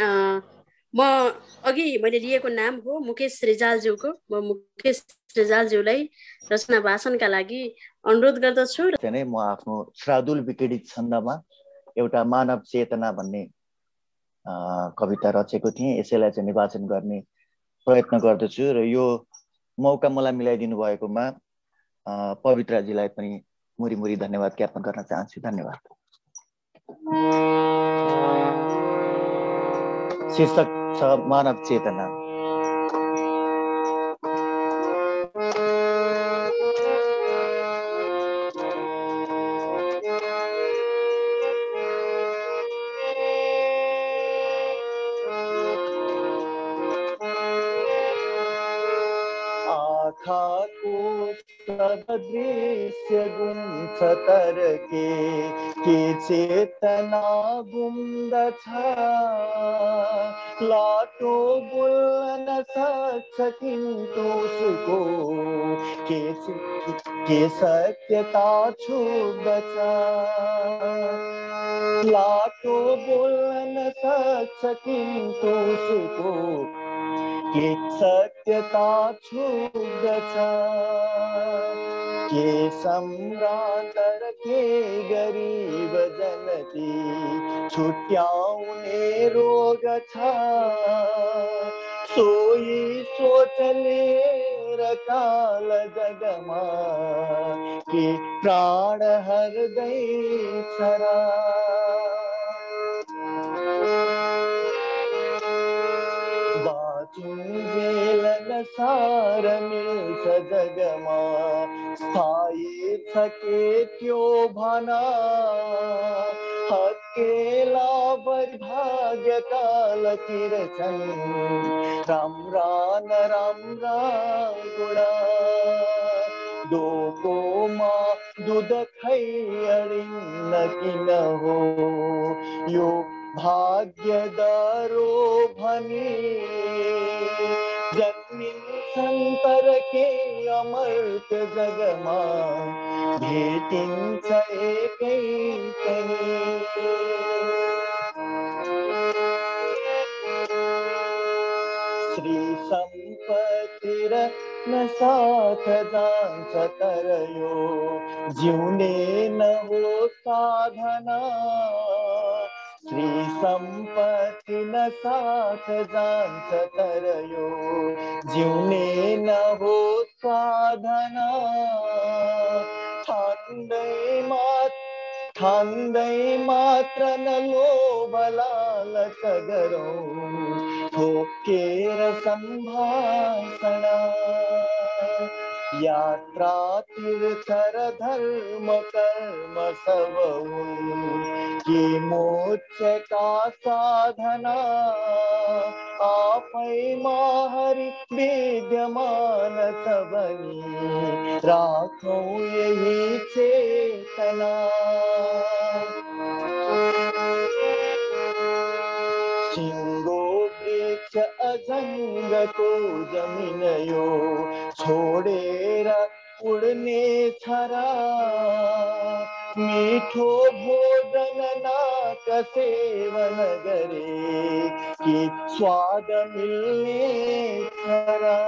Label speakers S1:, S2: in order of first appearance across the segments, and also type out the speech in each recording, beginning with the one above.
S1: A, म अघि मैले लिएको नाम हो मुकेश रिजालज्यूको। म मुकेश रिजालज्यूलाई रचना भाषणका लागि अनुरोध गर्दछु।
S2: चाहिँ नै म आफ्नो श्रादुल विकिडित छन्दमा एउटा मानव चेतना भन्ने कविता रचेको थिएँ। यसैलाई चाहिँ निर्वाचन गर्ने प्रयत्न गर्दछु र यो मौका मलाई मिलाइदिनु भएकोमा पवित्राजीलाई पनि मुरी मुरी धन्यवाद ज्ञापन गर्न चाहन्छु। धन्यवाद। शीर्षक छ मानव चेतना। आँखाको सब दृश्य गुम्छ तरके के चेतना गुम्दछ लाटो बोल्न सक्छ किन्तु उसको के सत्यता छुप्दछ लाटो बोल्न सक्छ किन्तु उसको के सत्यता छुप्दछ के सम्राट र के गरिब जनती छुट्याउने रोग छ सोही सोचले र काल जगमा के प्राण हर्दैछ र बाँचुन्जेल सार मिल्छ जगमा स्थायी छ के त्यो भना हत्केला भाग्यकाल तिर्छन् राम्रा नराम्रा गुणा डोकोमा दुध खै अडिन्न किन हो यो भाग्य दरो भनी जन्मिन्छन् तर के अमर्त्य जगमा भेटिन्छ एकै पनि श्री सम्पत्ति र न साथ जान्छ तर यो जिउने न हो साधना श्री सम्पत्ति न साथ जान्छ तर यो जिउने न हो साधना ठान्दै मात्र न लोभ लालच गरौँ ठोकेर सम्भाषणा यात्रा तीर्थ र धर्म कर्म सब हुन् के मोक्षका साधना आफैमा हरि विद्यमान छ भनी राखौं यही चेतना सिंगो वृक्ष अजङ्गको जमिन यो छोडेर उड्ने छरा मिठो भोजन नाक सेवन गरे कि स्वाद मिल्ने छरा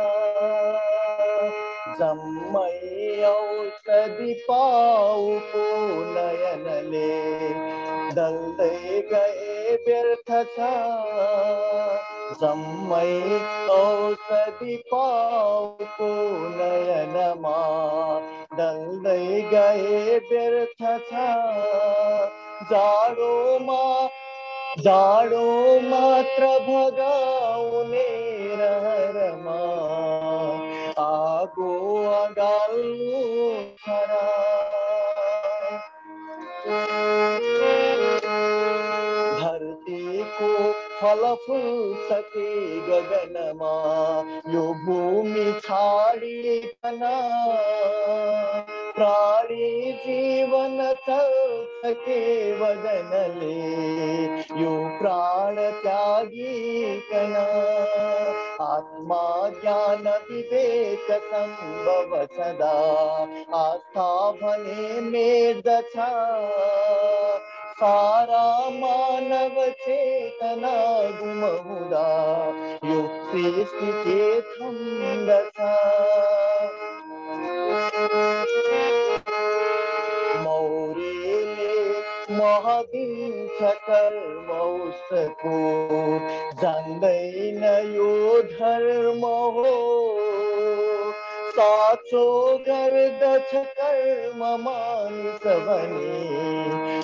S2: जम्मै औषधि पाउको नयनले दल्दै गए व्यर्थ छ जम्मै औषधि पाउको नयनमा दल्दै गए व्यर्थ छ जाडो मात्र भगाउने रहरमा आगो अगाल्नु खरा धरतीको फलफुल सके गगनमा यो भूमि छाडिकन प्राणी जीवन चल्छ के वदनले यो प्राण त्यागिकन आत्मा ज्ञान विवेक सम्भव सदा आस्था भने मेर्दछ सारा मानव चेतना गुमाउँदा यो सृष्टि के थन्दछ। मौरीले महदिन्छ कर्म उसको, जान्दैन यो धर्म हो। साँचो गर्दछ कर्म मानिस भने,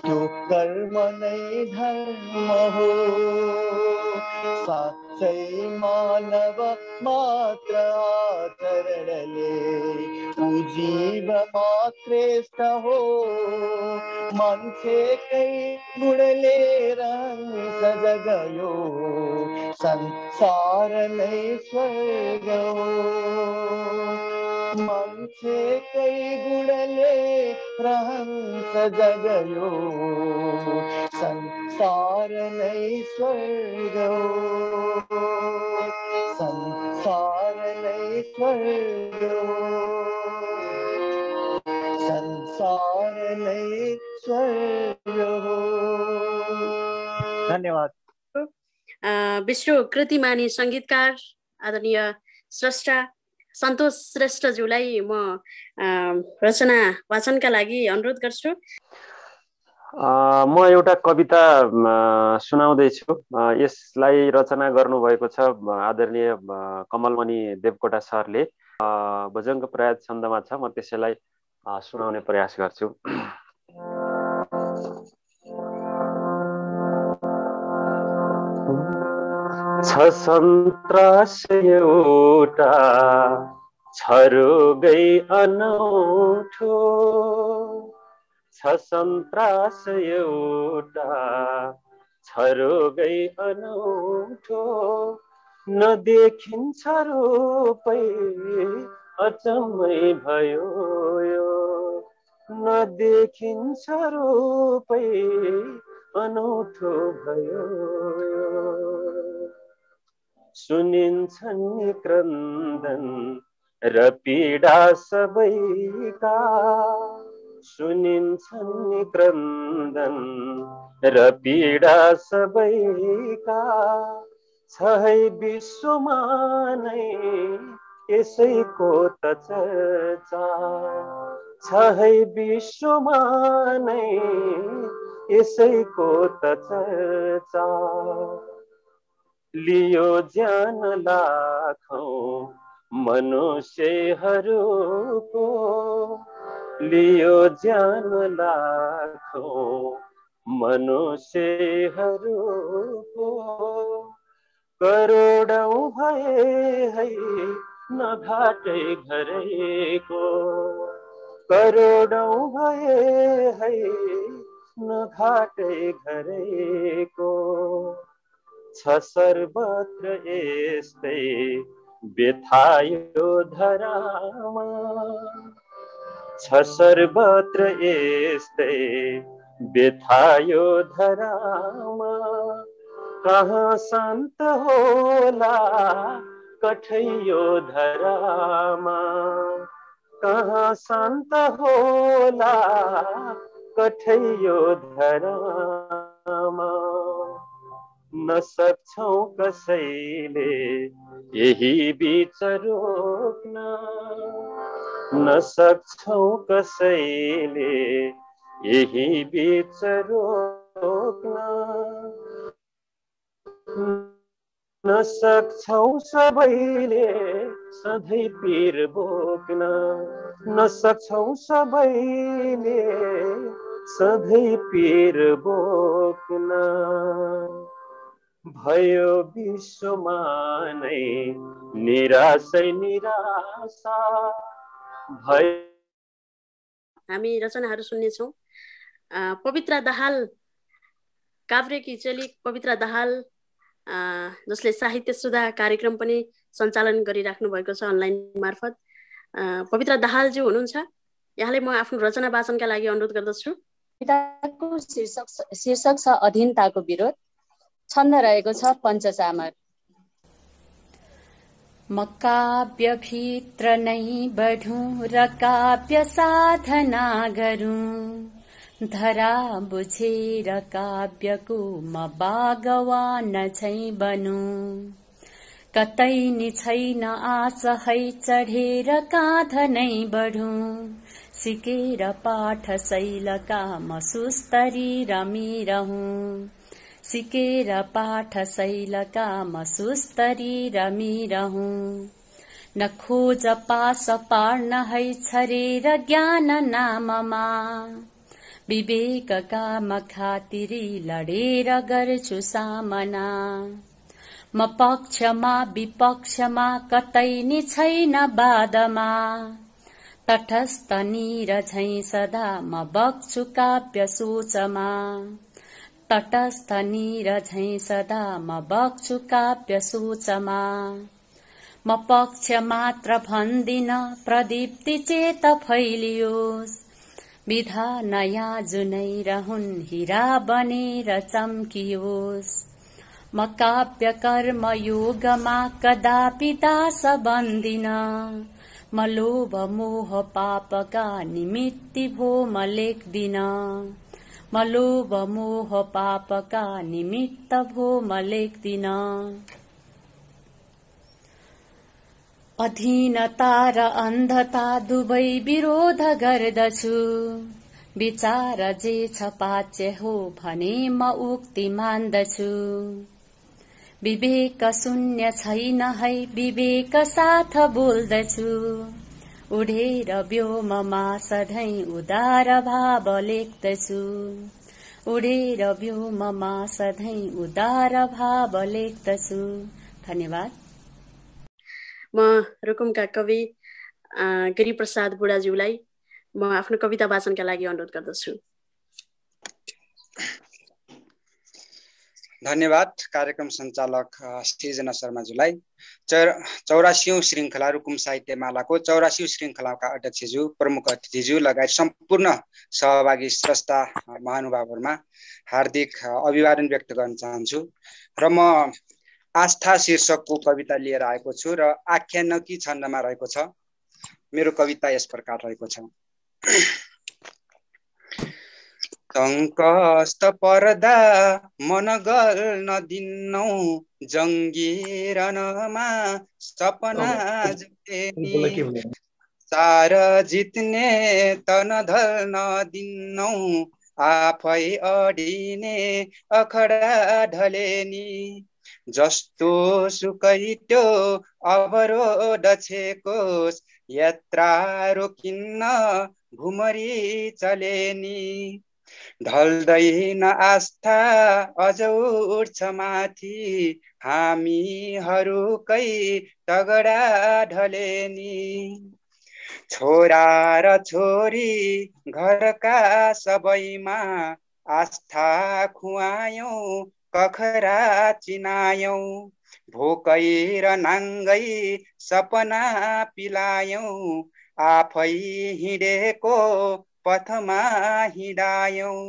S2: त्यो कर्म नै धर्म हो। साँच्चै मानव मात्र आचरणले जीव मात्रेष्ट हो। मान्छेकै गुणले रङ्ग जगयो, संसार नै स्वर्ग हो। मान्छेकै गुणले रहन्छ जगयो, संसार नै स्वर्ग हो। संसार नै स्वर्ग हो। संसार नै स्वर्ग हो। धन्यवाद।
S1: विश्व कृतिमानी सङ्गीतकार आदरणीय स्रष्टा सन्तोष श्रेष्ठज्यूलाई म रचना वाचनका लागि अनुरोध गर्छु।
S3: म एउटा कविता सुनाउँदैछु। यसलाई रचना गर्नुभएको छ आदरणीय कमलमणि देवकोटा सरले। भुजङ्ग प्रयास छन्दमा छ। म त्यसैलाई सुनाउने प्रयास गर्छु। छ सन्तास एउटा छ रोगै अनौठो, छ सन्तास एउटा छ रोगै अनौठो, नदेखिन्छ रूपै अचम्मै भयो यो, नदेखिन्छ रूपै अनौठो भयो यो। सुनिन्छन् क्रन्दन र पीडा सबैका, सुनिन्छन् क्रन्दन र पीडा सबैका, छ है विश्वमा नै यसैको त चर्चा, छ है विश्वमा नै यसैको त चर्चा। लियो ज्यान लाखौं मनुष्यहरूको, लियो ज्यान लाखौं मनुष्यहरूको, करोडौं भए है नघाटै घरैको, करोडौं भए है नघाटै घरैको, छ सर्वत्र यस्तै व्यथा यो धरामा, छ सर्वत्र यस्तै व्यथा यो धरामा, कहाँ शान्त होला कठै यो धरामा, कहाँ शान्त होला कठै यो धरामा। न सक्छौं कसैले यही बीच रोक्न, न सक्छौं कसैले यही बीच रोक्न, न सक्छौं सबैले सधैँ पीर बोक्न, न सक्छौं सबैले सधैँ पीर बोक्न। भयो विश्वमा नै निराशै निराशा, भयो।
S1: हामी रचनाहरू सुन्नेछौँ। पवित्र दाहाल, काभ्रेकी चेली पवित्र दाहाल, जसले साहित्य सुधा कार्यक्रम पनि सञ्चालन गरिराख्नु भएको छ अनलाइन मार्फत। पवित्र दाहालज्यू हुनुहुन्छ। यहाँले म आफ्नो रचना वाचनका लागि अनुरोध गर्दछु।
S4: कविताको शीर्षक छ अधीनताको विरोध। छन्द रहेको छ पञ्चचामर।
S5: म काव्यभित्र नै बढौँ र काव्य साधना गरौँ,
S4: धरा बुझेर काव्यको म बागवान झैं बनु कतै नि छैन आश है चढेर काँध नै बढु सिकेर पाठशैलका म सुस्तरी रमिरहु सिकेर पाठशैलका म सुस्तरी रमिरहु न खोज पास पार्न है छरेर ज्ञान नाममा विवेकका म खातिरी लडेर गर्छु सामना म पक्षमा विपक्षमा कतै नि छैन बादमा तटस्थ निर झैं सदा म बग्छु काव्य सोचमा तटस्थ निर झैं सदा म बग्छु काव्य सोचमा म पक्ष मात्र भन्दिन प्रदीप्ति चेत फैलियोस् विधा नयाँ जुनै रहून् हीरा बनेर चम्कियोस् म काव्य कर्म योगमा कदापि दास बन्दिन म लोभ मोह पापका निमित्ति भो म लेख्दिन म लोभ मोह पापका निमित्त भो म लेख्दिन अधीनता र अन्धता दुवै विरोध गर्दछु विचार जे छ पाच्य हो भने म उक्ति मान्दछु विवेक शून्य छैन है विवेक साथ बोल्दछु उडेर व्योममा सधैं उदार भाव लेख्दछु उडेर व्योममा सधैं उदार भाव लेख्दछु। धन्यवाद।
S1: म रुकुमका कवि गिरिप्रसाद बुढाज्यूलाई म आफ्नो कविता वाचनका लागि अनुरोध गर्दछु।
S5: धन्यवाद कार्यक्रम सञ्चालक सृजना शर्माज्यूलाई। 84औं श्रृङ्खला रुकुम साहित्य मालाको 84औं श्रृङ्खलाका अध्यक्षज्यू प्रमुख अतिथिज्यू लगायत सम्पूर्ण सहभागी स्रष्टा महानुभावहरुमा हार्दिक अभिवादन व्यक्त गर्न चाहन्छु। र म आस्था शीर्षकको कविता लिएर आएको छु र आख्यानकी छन्दमा रहेको छ। मेरो कविता यस प्रकार रहेको छ। तङ्कस्त पर्दा मन गर्न दिन्नौ जङ्गिरनमा सपना जुटेनी चार जित्ने तन धर्न दिन्नौ आफै अडिने अखडा ढलेनी जस्तो सुकै त्यो अवरोध छेकोस् यात्रा रोकिन्न भुमरी चलेनी ढल्दैन आस्था अझ उठ्छ माथि हामीहरूकै तगडा ढलेनी छोरा र छोरी घरका सबैमा आस्था खुवायौं कखरा चिनायौं भोकै र नाङ्गै सपना पिलायौं आफै हिँडेको पथमा हिँडायौं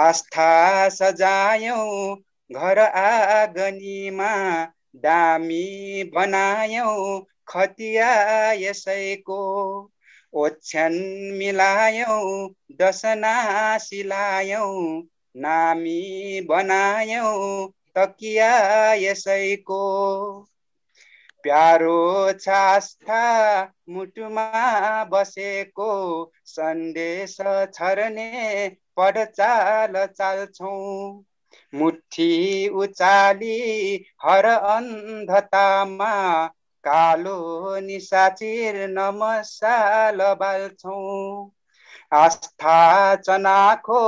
S5: आस्था सजायौं घर आँगनीमा दामी बनायौं खतिया यसैको ओछ्यान मिलायौं दसना सिलायौं नामी बनायौं तकिया यसैको प्यारो छ आस्था मुटुमा बसेको सन्देश छर्ने पढचाल चाल्छौं मुठी उचाली हर अन्धतामा कालो निसाचिर नमसाल बाल्छौं आस्था चनाखो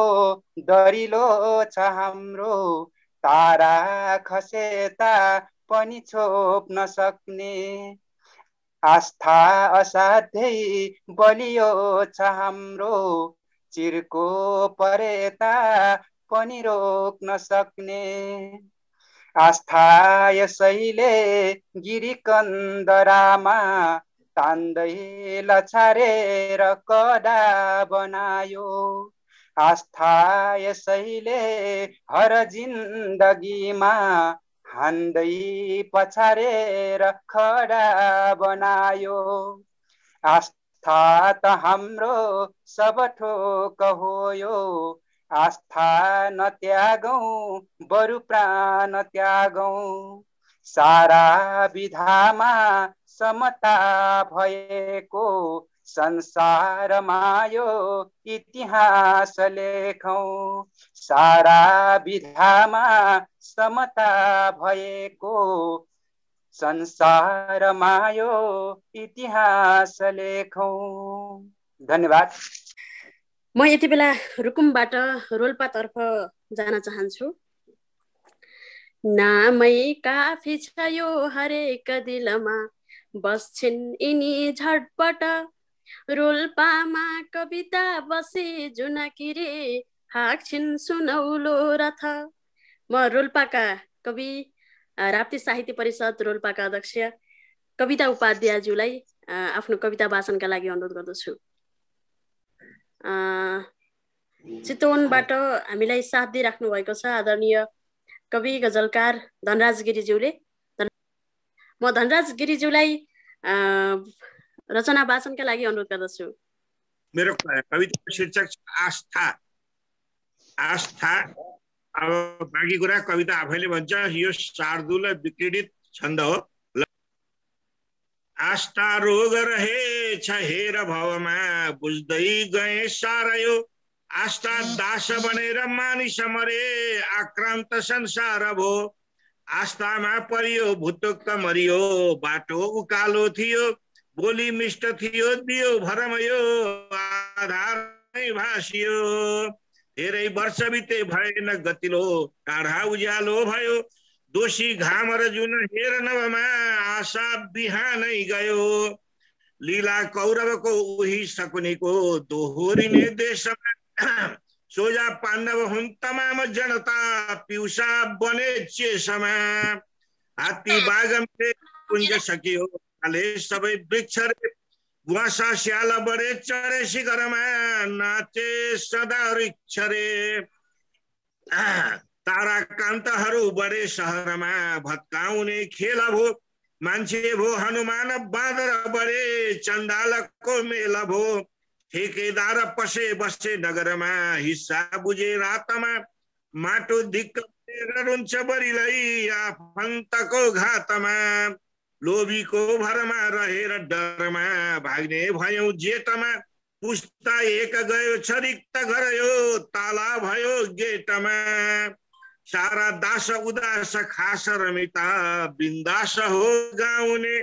S5: दरिलो छ हाम्रो तारा खसेता पनि छोप्न सक्ने आस्था असाध्यै बलियो छ हाम्रो चिर्को परेता पनि रोक्न सक्ने आस्था यसैले गिरिकन्दरामा तान्दै लछारेर कडा बनायो आस्था यसैले हर जिन्दगीमा हान्दै पछारेर खडा बनायो आस्था आस्था त हाम्रो सब ठोक हो यो, आस्था नत्यागौं बरु प्राण त्यागौं। सारा विधामा समता भएको संसारमा यो इतिहास लेखौं। सारा विधामा समता भएको संसारमा यो इतिहास लेखौं। धन्यवाद।
S1: म यति बेला रुकुमबाट रोल्पातर्फ जान चाहन्छु। नामै काफी छ यो हरेक दिलमा, बस्छिन् यिनी झटपट। रोल्पामा कविता बसे जुनकिरे, हाँक्छिन् सुनौलो रथ। म रोल्पाका कवि, राप्ती साहित्य परिषद रोल्पाका अध्यक्ष कविता उपाध्यायज्यूलाई आफ्नो कविता वाचनका लागि अनुरोध गर्दछु। चितवनबाट हामीलाई साथ दिइराख्नु भएको छ आदरणीय कवि गजलकार धनराज गिरिज्यूले। म धनराज गिरिज्यूलाई रचना वाचनका लागि अनुरोध गर्दछु।
S6: मेरो कविताको शीर्षक छ आस्था। आस्था। अब बाँकी कुरा कविता आफैले भन्छ। यो शार्दूल विक्रीडित छन्द हो। आस्था रोग रहेछ हेर भवमा, बुझ्दै गए सारा यो। आस्था दास बनेर मानिस मरे, आक्रान्त संसार भो। आस्थामा परियो भुतुक्क मरियो, बाटो उकालो थियो, बोली मिष्ट थियो, दियो भरम यो, आधार नै भासियो। धेरै वर्ष बिते भएन गतिलो, टाढा उज्यालो भयो। दोषी घाम र जुन हेर नभमा, आशा बिहानै गयो। लीला कौरवको उही शकुनीको, दोहोरिने देशमा। सोझा पाण्डव हुन् तमाम जनता, पिउसा बने चेसमा। हात्ती बाघमले कुञ्ज सकियो, काले सबै वृक्ष रे। गुवासा स्याल बढे चढे शिखरमा, नाचे सदा वृक्ष रे। ताराकान्तहरू बढे सहरमा, भत्काउने खेल भो। मान्छे भो हनुमान बाँदर बढे, चण्डालको मेल भो। ठेकेदार पसे बसे नगरमा, हिस्सा बुझे रातमा। माटो दिक्क रुन्छ बरिलै, आफन्तको घातमा। लोभीको भरमा रहेर डरमा, भाग्ने भयौ जेटमा। पुस्ता एक गयो छरिक्त घर यो, ताला भयो गेटमा। सारा दास उदास खास रमिता, बिन्दास हो गाउने।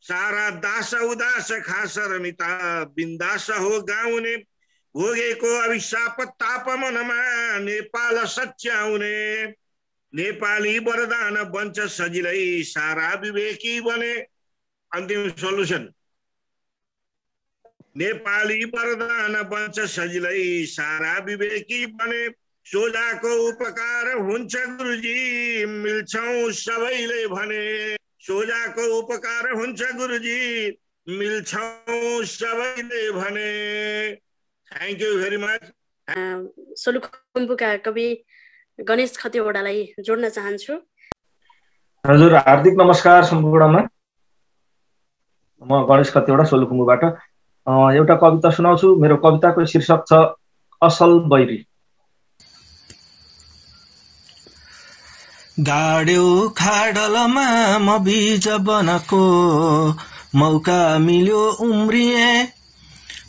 S6: सारा दास उदास खास रमिता, बिन्दास हो गाउने। भोगेको अभिशाप ताप मनमा, नेपाल सच्याउने। नेपाली वरदान बन्छ सजिलै, सारा विवेकी बने। अन्तिम सोलुसन। नेपाली वरदान बन्छ सजिलै, सारा विवेकी बने। सोझाको उपकार हुन्छ गुरुजी, मिल्छौं सबैले भने। सोझाको उपकार हुन्छ गुरुजी, मिल्छौं सबैले भने। Thank you very much.
S1: सोलुखुम्बुका कवि गणेश खतिवडालाई जोड्न चाहन्छु।
S7: हजुर, हार्दिक नमस्कार सम्पूर्णमा। म गणेश खतिवडा सोलुखुम्बुबाट एउटा कविता सुनाउँछु। मेरो कविताको शीर्षक छ असल बैरी।
S8: गाड्यो खाडलमा म बीज बनको, मौका मिल्यो उम्रिए।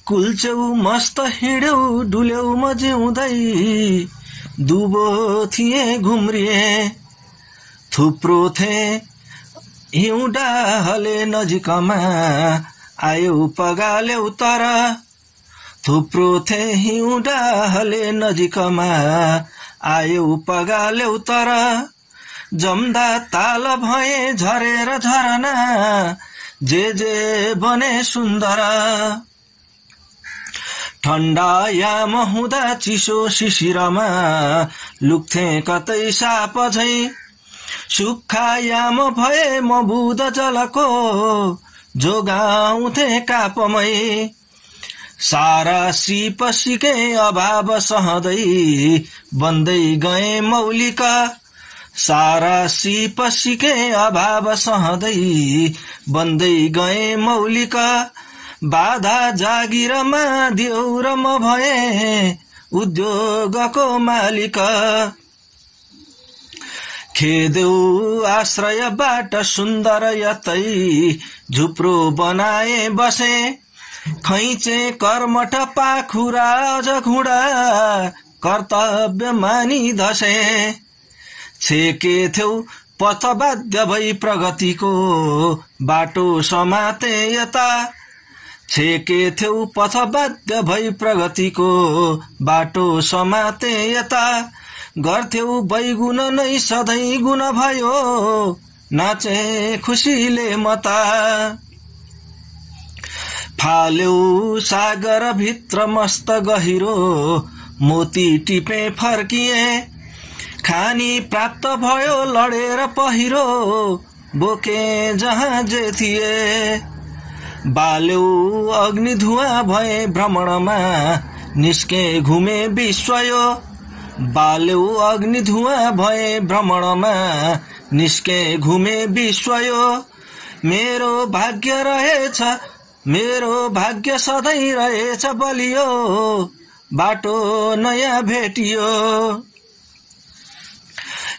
S8: कुल्चेउ मस्त हिँड्यौ डुल्यौ म जिउँदै, दुबो थिए घुम्रिए। थुप्रो थे हिउँडाले नजिकमा, आयौ पगाल्यौ तर। थुप्रो थे हिउँडाले नजिकमा, आयौ पगाल्यौ तर। जम्दा ताल भए झरेर झरना, जे बने सुन्दर। ठण्डा याम हुँदा चिसो शिशिरमा, लुक्थे कतै साप झै। सुक्खा याम भए म बुध जलको, जोगाउँथे कापमै। सारा सिप सिके अभाव सहँदै, बन्दै गए मौलिक। सारा सिप सिके अभाव सहँदै, बन्दै गए मौलिक। बाधा जागिरमा देऊ र म भए उद्योगको मालिक। खेदेऊ आश्रयबाट सुन्दर यतै झुप्रो बनाए बसे। खैचे कर्मठ पाखुरा अझ घुँडा कर्तव्य मानि धसे। छेकेथ्यौ पथबाध्य भई प्रगतिको बाटो समाते यता। छेकेथ्यौ पथबाध्य भई प्रगतिको बाटो समाते यता। गर्थ्यौ बैगुण नै सधैँ गुण भयो नाचे खुसीले मता। फाल्यौ सागर भित्र मस्त गहिरो मोती टिपे फर्किए। खानी प्राप्त भयो लडेर पहिरो बोके जहाँ जे थिए। बाल्यौ अग्नि धुवा भए भ्रमणमा निस्के घुमे विश्व यो। बाल्यौ अग्नि धुवा भए भ्रमणमा निस्के घुमे विश्व यो। मेरो भाग्य रहेछ मेरो भाग्य सधैँ रहेछ बलियो बाटो नयाँ भेटियो।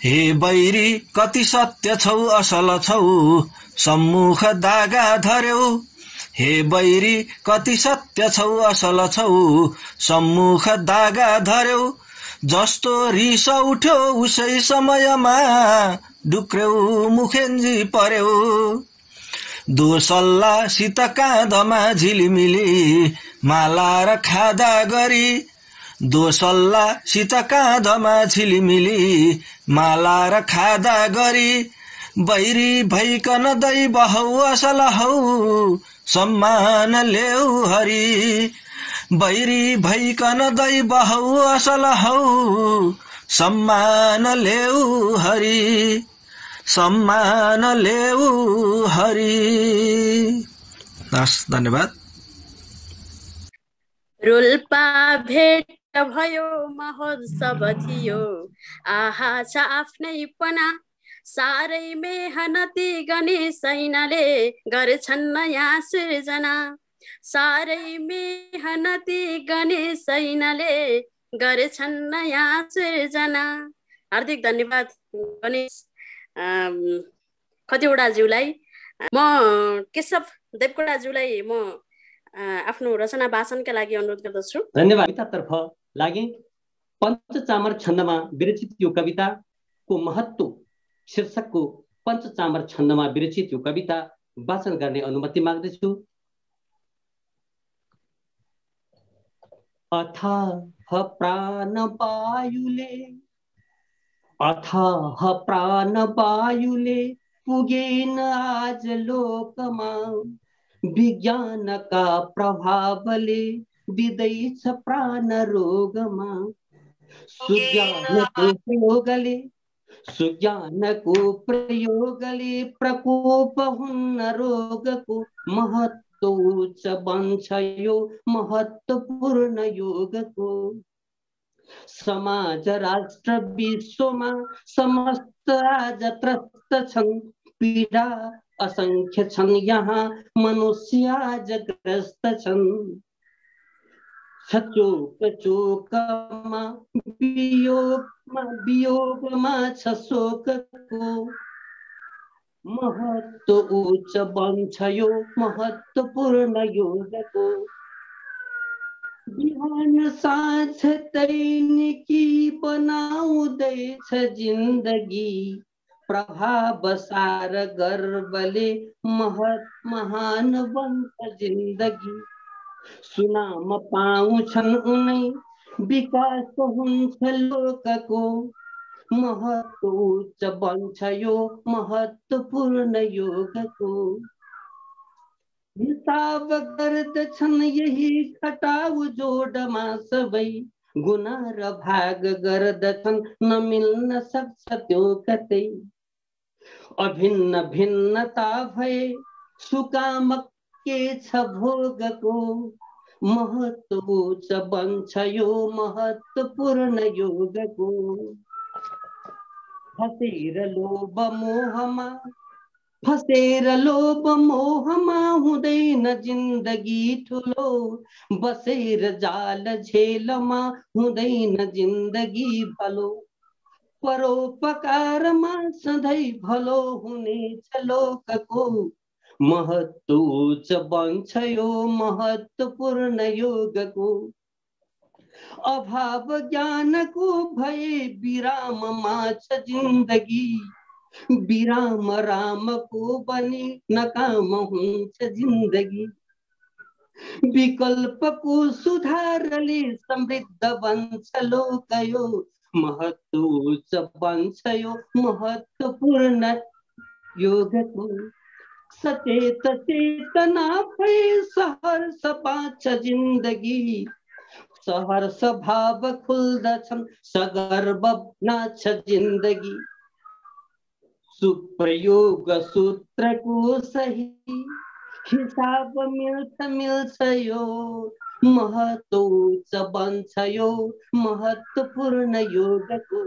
S8: हे बैरी कति सत्य छौ असल छौ सम्मुख दागा धर्यौ। हे बैरी कति सत्य छौ असल छौ सम्मुख दागा धर्यौ। जस्तो रिस उठ्यो उसै समयमा डुक्र्यौ मुखेन्जी पर्यौ। दोसल्ला सित काँधमा झिलिमिली माला र खादा गरी। दोसल्ला सित काँधमा झिलिमिली माला र खादा गरी। बैरी भइकन दै बहौ असल हौ सम्मान ल्याऊ हरि। बैरी भइकन दै बहौ असल हौ सम्मान ल्याऊ हरि। सम्मान ल्याऊ हरि। धन्यवाद।
S1: रोल्पा भेट भयो महोत्सव थियो आहा छ आफ्नैपना। साह्रै मेहनती गर्ने सैनाले गर्छन् नयाँ सृजना। साह्रै मेहनती गर्ने सैनाले गर्छन् नयाँ सृजना। हार्दिक धन्यवाद गणेश खतिवडाज्यूलाई। म केशव देवकोटाज्यूलाई म आफ्नो रचना वाचनका लागि अनुरोध गर्दछु।
S9: धन्यवाद। कवितातर्फ लागे पञ्चचामर छन्दमा विरचित यो कविताको महत्त्व शीर्षकको पञ्चचामर छन्दमा विरचित यो कविता वाचन गर्ने अनुमति माग्दछु। अथाह प्राण वायुले अथाह प्राण वायुले पुगेन आज लोकमा। विज्ञानका प्रभावले बिदैछ प्राण रोगमा। सुज्ञानको प्रयोगले प्रकोप हुन्न रोगको। महत्त्व उच्च बन्छ यो महत्त्वपूर्ण योगको। समाज राष्ट्र विश्वमा समस्त आज त्रस्त छन्। पीडा असंख्य छन् यहाँ मनुष्य आज ग्रस्त छन्। चोक चोकमा वियोगमा छ शोकको। महत्त्व उच्च बन्छ यो महत्त्वपूर्ण योगको। बिहान साँझ दैनिकी बनाउँदैछ जिन्दगी। प्रभाव सार गर्वले महान बन्छ जिन्दगी। सुनाम पाउँछन् उनै विकास हुन्छ लोकको। महत्त्व उच्च बन्छ यो महत्त्वपूर्ण योगको। हिसाब गर्दछन् यही खटाउ जोडमा सबै। गुना र भाग गर्दछन् नमिल्न सक्छ त्यो कतै। अभिन्न भिन्नता भए सुकामक के छ भोगको। महत्त्व उच्च बन्छ यो महत्त्वपूर्ण योगको। खसेर लोभ मोहमा फसेर लोभ मोहमा हुँदैन जिन्दगी ठुलो, बसेर जाल झेलमा हुँदैन जिन्दगी भलो, परोपकारमा सधैँ भलो हुनेछ लोकको, महत्व उच्च बन्छ यो महत्वपूर्ण योगको, अभाव ज्ञानको भए विराममा छ जिन्दगी, विराम रामको बनी नकाम हुन्छ जिन्दगी, विकल्पको सुधारले समृद्ध बन्छ लोक यो, महत्व उच्च बन्छ यो महत्वपूर्ण योगको, सचेत चेतना भई सहर्ष पाछ जिन्दगी, सहर्ष भाव खुल्दछन् सगर्व नाछ जिन्दगी, सुप्रयोग सूत्रको सही हिसाब मिल्छ यो, महत्व उच्च बन्छ यो महत्वपूर्ण योगको,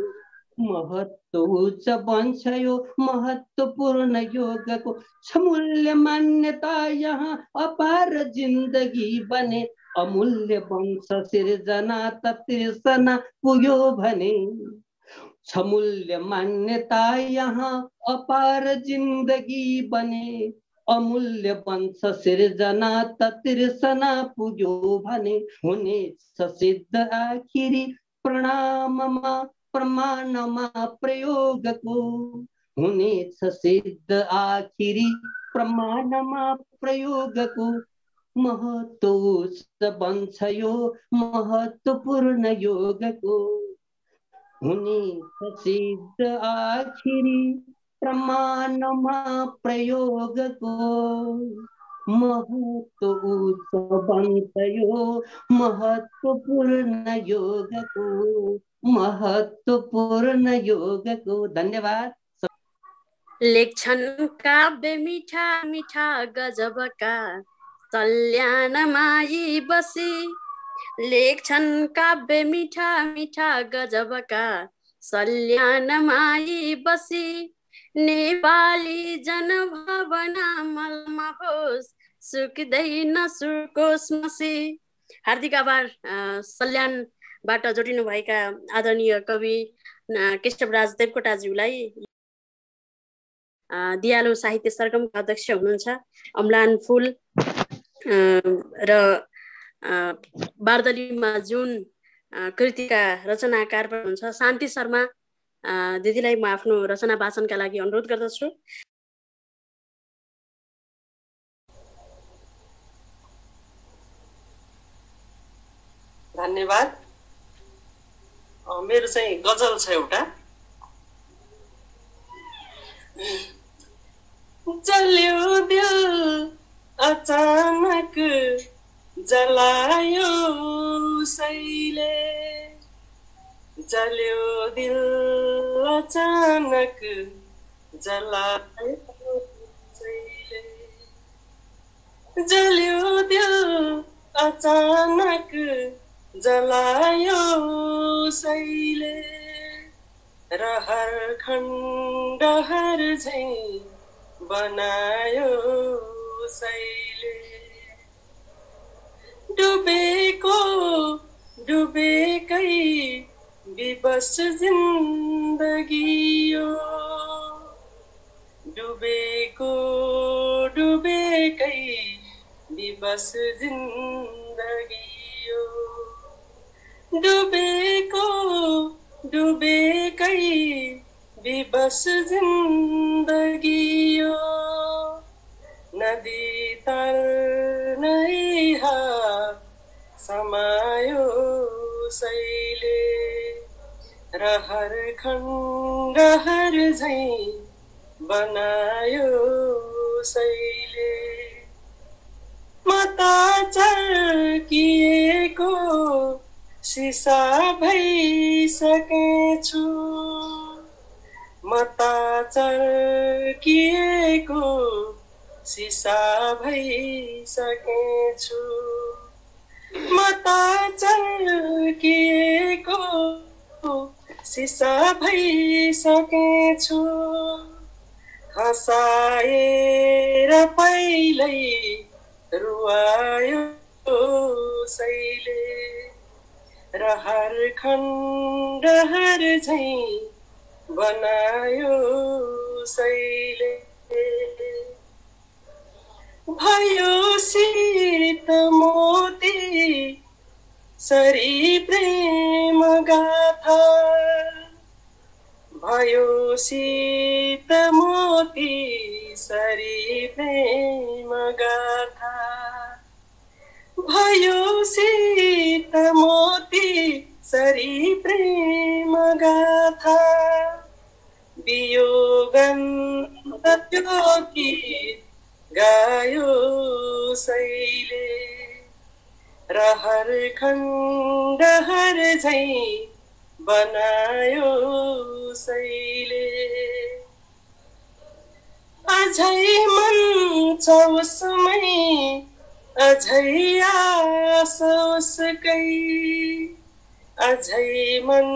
S9: महत्व उच्च बन्छ यो महत्वपूर्ण योगको, छमूल्य मान्यता यहाँ अपार जिन्दगी बने, अमूल्य वंश सिर्जना त तिर्सना पुग्यो भने, छमूल्य मान्यता यहाँ अपार जिन्दगी बने, अमूल्य वंश सिर्जना त तिर्सना पुग्यो भने, हुनेछ सिद्ध आखिरी प्रणाममा प्रमाणमा प्रयोगको, हुनेछ सिद्ध आखिरी प्रमाणमा प्रयोगको, महत्व उच्च बन्छ यो महत्वपूर्ण योगको, हुनेछ सिद्ध आखिरी प्रमाणमा प्रयोगको, महत्व उच्च बन्छ यो महत्वपूर्ण योगको, महत्वपूर्ण योगको। धन्यवाद।
S1: लेख्छन् काव्य मिठा मिठा गजबका सल्यानमा यी बसी, लेख्छन् काव्य मिठा मिठा गजबका सल्यानमा यी बसी, नेपाली जनभावना मलमा होस् सुक्दैन सुकोस् मसी। हार्दिक आभार सल्यानबाट जोडिनु भएका आदरणीय कवि केशवराज देवकोटाज्यूलाई। दियालो साहित्य सरगमका अध्यक्ष हुनुहुन्छ अम्लान फुल र बार्दलीमा जुन कृतिका रचनाकार हुनुहुन्छ शान्ति शर्मा दिदीलाई म आफ्नो रचना वाचनका लागि अनुरोध गर्दछु।
S10: धन्यवाद। मेरो चाहिँ गजल छ एउटा। जल्यो दिल अचानक जलायो सैले, जल्यो दिल अचानक जलायो सैले, जल्यो दिल अचानक जलायो सैले, रहर खण्डहर झैं बनायो सैले, डुबेको डुबेकै विवश जिन्दगी यो, डुबेको डुबेकै विवश जिन्दगी यो, डुबेको डुबेकै विवश जिन्दगी यो, नदी तर्नै हात समायो सैले, रहर खण्डहर झैं बनायो सैले, मता चर्किएको सिसा भइसकेछु, मता चर्किएको सिसा भइसकेछु, मता चर्किएको सिसा भइसकेछु, हँसाएर पहिल्यै रुवायो सैले र हर खण्डहर झैँ बनायो सैले भयो शीत मोती सरी प्रेम गाथा भयो शीत मोती सरी प्रेम गाथा भयो शीत मोती सरी प्रेम गाथा वियोगन्त त्यो गीत गायो सैले र हर खण्डहर झैँ बनायो सैले अझै मन छ उसमै अझै आस उसकै अझै मन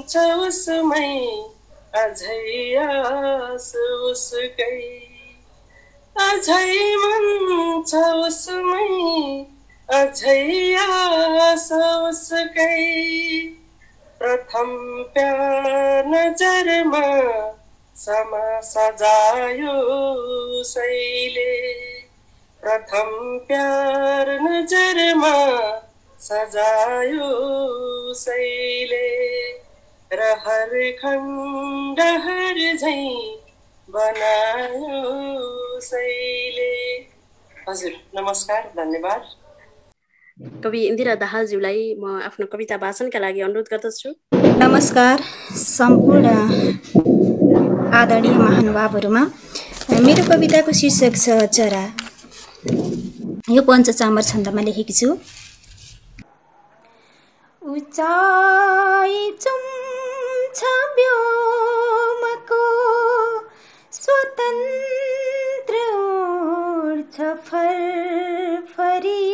S10: छ उसमै अझै आस उसकै अझै मन छ उसमै अझै आस उसकै प्रथम प्यार नजरमा समा सजायो सैले प्रथम प्यार नजरमा सजायो सैले र हर खण्डहर झैँ बनायो सैले। हजुर नमस्कार, धन्यवाद।
S1: कवि इन्दिरा दाहालज्यूलाई म आफ्नो कविता वाचनका लागि अनुरोध गर्दछु।
S11: नमस्कार सम्पूर्ण आदरणीय महानुभावहरूमा। मेरो कविताको शीर्षक छ चरा। यो पञ्चचामर छन्दमा लेखेकी छु। उचाइ चुम्छ व्योमको स्वतन्त्र उड्छ फरफरी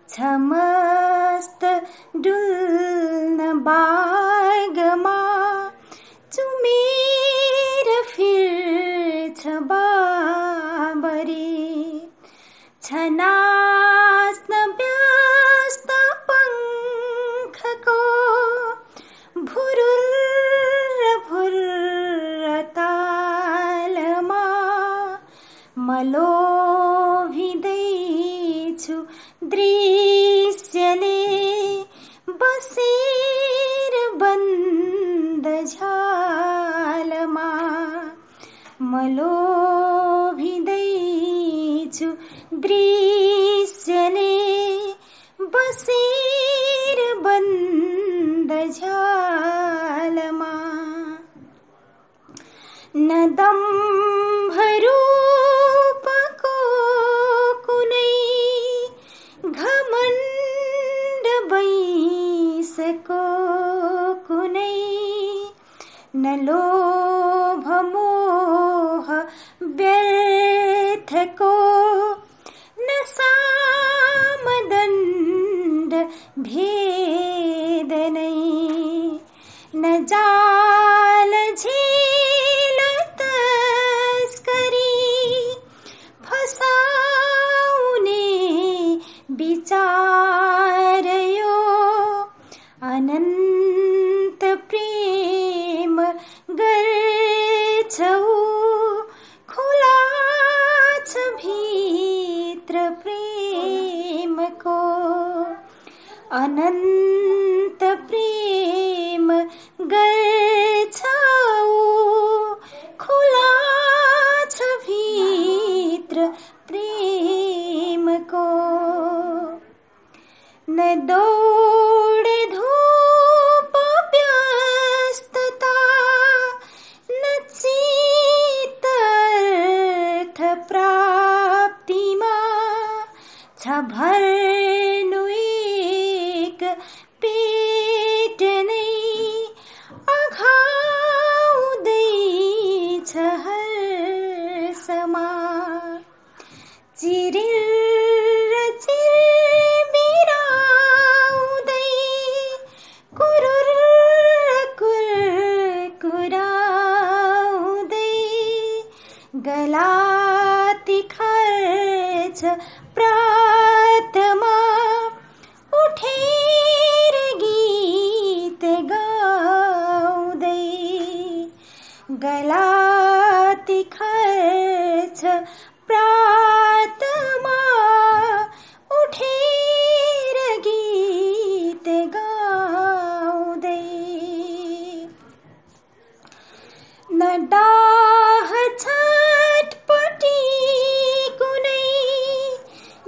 S11: छ मस्त डुल्न बागमा चुमेर फिर्छ बाबरी छ नाच्न व्यस्त पङ्खको भुरुर भुरुर तालमा म लोभिँदैछु दृश्यले बसेर बन्द झ्यालमा म लोभिँदैछु दृश्यले बसेर बन्द झ्यालमा न दम्भ रूपको कुनै घमण्ड वैंशको कुनै न लोभ मोह व्यर्थको न सामदण्ड भेद नै न जाल झेल तस्करी फसाउने विचार यो अनन्त प्रेम गर्छौ खुला छ भित्र प्रेमको अनन्त प्रेम गर्छौ खुला छ भित्र प्रेमको न दौड धूप व्यस्तता न चित्त प्राप्तिमा छ भर्नु एक पेट नै अघाउँदैछ हर्षमा चिरिर चिरबिराउँदै कुरुर कुरकुराउँदै गलाती खर्च प्रातमा उठेर गीत गाउँदै गलाती खर्च प्रातमा उठेर गीत गाउँदै न डाह छटपटी कुनै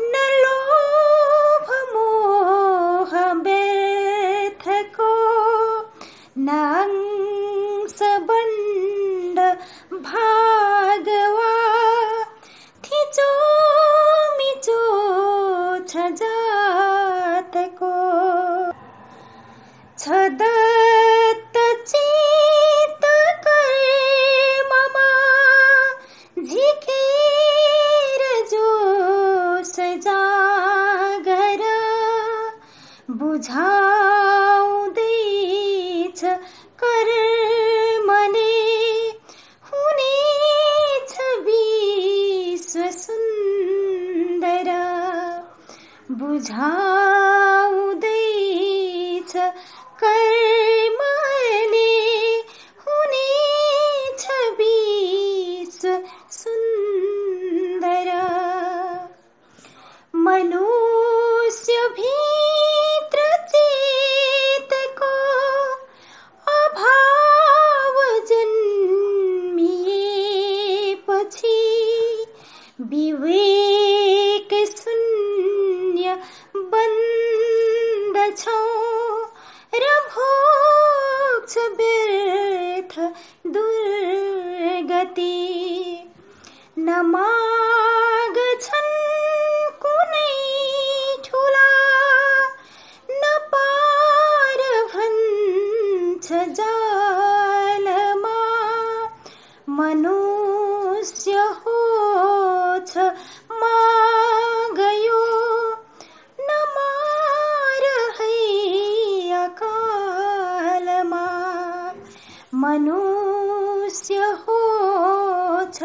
S11: न लोभ मोह व्यर्थको न अंशबन्ध भागवा थिचोमिचो छ जातको छ दत्त चित्त कर्ममा झिकेर जोस जागर बुझाउँदैछ कर्मले हुनेछ विश्व सुन्दर बुझाउँदैछ कर्मले हुनेछ विश्व सुन्दर मनुष्य भित्र चेतको अभाव जन्मिएपछि विवेक शून्य बन्दछौँ र भोग्छ व्यर्थ दुर्गति न माग्छन् कुनै ठुला न पार भन्छ जालमा मनुष्य होछ मागयो न मार है अकालमा मनुष्य होछ